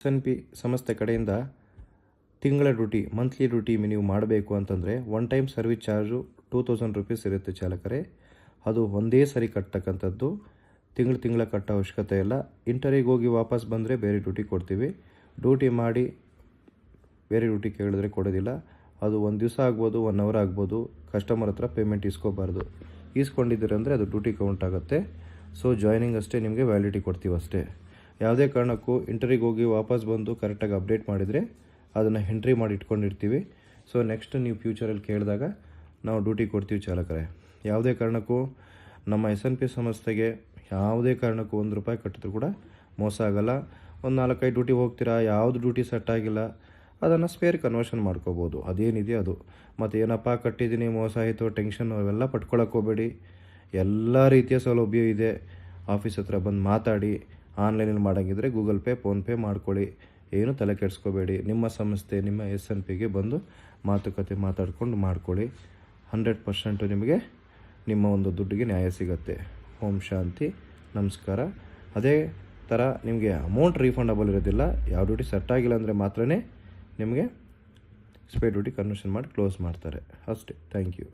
SNP ಸಂಸ್ಥೆ ಕಡೆಯಿಂದ ತಿಂಗಳ ಡ್ಯೂಟಿ ಮಂತ್ಲಿ ಡ್ಯೂಟಿ ನೀವು ಮಾಡಬೇಕು ಅಂತಂದರೆ one time service charge 2000 rupees ಇರುತ್ತೆ ಚಾಲಕರೇ. ಅದು ಒಂದೇ ಸರಿ ಕಟ್ಟತಕ್ಕಂಥದ್ದು. ತಿಂಗಳ ಕಟ್ಟೋ ಅವಶ್ಯಕತೆ ಇಲ್ಲ. ಇಂಟರಿಗೆ ಹೋಗಿ ವಾಪಸ್ ಬಂದರೆ ಬೇರೆ ಡ್ಯೂಟಿ ಕೊಡ್ತೀವಿ. ಡ್ಯೂಟಿ ಮಾಡಿ ಬೇರೆ ಡ್ಯೂಟಿ ಕೇಳಿದ್ರೆ ಕೊಡೋದಿಲ್ಲ. ಅದು ಒಂದು ದಿವಸ ಆಗ್ಬೋದು, 1 ಅವರ್ ಆಗ್ಬೋದು. ಕಸ್ಟಮರ್ ಹತ್ರ ಪೇಮೆಂಟ್ ಇಸ್ಕೋಬಾರ್ದು. ಈಸ್ಕೊಂಡಿದ್ದೀರಂದರೆ ಅದು ಡ್ಯೂಟಿ ಕೌಂಟ್ ಆಗುತ್ತೆ. ಸೊ ಜಾಯ್ನಿಂಗ್ ಅಷ್ಟೇ ನಿಮಗೆ ವ್ಯಾಲಿಡಿಟಿ ಕೊಡ್ತೀವಿ ಅಷ್ಟೇ. ಯಾವುದೇ ಕಾರಣಕ್ಕೂ ಇಂಟರಿಗೆ ಹೋಗಿ ವಾಪಸ್ ಬಂದು ಕರೆಕ್ಟಾಗಿ ಅಪ್ಡೇಟ್ ಮಾಡಿದರೆ ಅದನ್ನು ಎಂಟ್ರಿ ಮಾಡಿ ಇಟ್ಕೊಂಡಿರ್ತೀವಿ. ಸೊ ನೆಕ್ಸ್ಟ್ ನೀವು ಫ್ಯೂಚರಲ್ಲಿ ಕೇಳಿದಾಗ ನಾವು ಡ್ಯೂಟಿ ಕೊಡ್ತೀವಿ ಚಾಲಕರೇ. ಯಾವುದೇ ಕಾರಣಕ್ಕೂ ನಮ್ಮ SNP ಸಂಸ್ಥೆಗೆ ಯಾವುದೇ ಕಾರಣಕ್ಕೂ 1 ರೂಪಾಯಿ ಕಟ್ಟಿದ್ರು ಕೂಡ ಮೋಸ ಆಗಲ್ಲ. ಒಂದು 4-5 ಡ್ಯೂಟಿ ಹೋಗ್ತೀರಾ, ಯಾವುದು ಡ್ಯೂಟಿ ಸೆಟ್ ಆಗಿಲ್ಲ, ಅದನ್ನು ಸ್ಪೇರ್ ಕನ್ವರ್ಷನ್ ಮಾಡ್ಕೋಬೋದು. ಅದೇನಿದೆ ಅದು. ಮತ್ತು ಏನಪ್ಪ ಕಟ್ಟಿದ್ದೀನಿ ಮೋಸ ಆಯಿತು ಟೆನ್ಷನ್ ಅವೆಲ್ಲ ಪಟ್ಕೊಳಕ್ಕೆ ಹೋಗಬೇಡಿ. ಎಲ್ಲ ರೀತಿಯ ಸೌಲಭ್ಯ ಇದೆ. ಆಫೀಸ್ ಹತ್ರ ಬಂದು ಮಾತಾಡಿ. ಆನ್ಲೈನಲ್ಲಿ ಮಾಡೋಂಗಿದ್ರೆ ಗೂಗಲ್ ಪೇ, ಫೋನ್ಪೇ ಮಾಡ್ಕೊಳ್ಳಿ. ಏನು ತಲೆ ಕೆಡಿಸ್ಕೋಬೇಡಿ. ನಿಮ್ಮ ಸಂಸ್ಥೆ ನಿಮ್ಮ SNPಗೆ ಬಂದು ಮಾತುಕತೆ ಮಾತಾಡ್ಕೊಂಡು ಮಾಡ್ಕೊಳ್ಳಿ. 100% ನಿಮಗೆ ನಿಮ್ಮ ಒಂದು ದುಡ್ಡಿಗೆ ನ್ಯಾಯ ಸಿಗುತ್ತೆ. ಓಂ ಶಾಂತಿ. ನಮಸ್ಕಾರ. ಅದೇ ಥರ ನಿಮಗೆ ಅಮೌಂಟ್ ರೀಫಂಡಬಲ್ ಇರೋದಿಲ್ಲ. ಯಾವ ಡ್ಯೂಟಿ ಸೆಟ್ ಆಗಿಲ್ಲ ಅಂದರೆ ಮಾತ್ರ ನಿಮಗೆ ಸ್ಪೇರ್ ಡ್ಯೂಟಿ ಕನ್ವರ್ಷನ್ ಮಾಡಿ ಕ್ಲೋಸ್ ಮಾಡ್ತಾರೆ ಅಷ್ಟೇ. Thank you.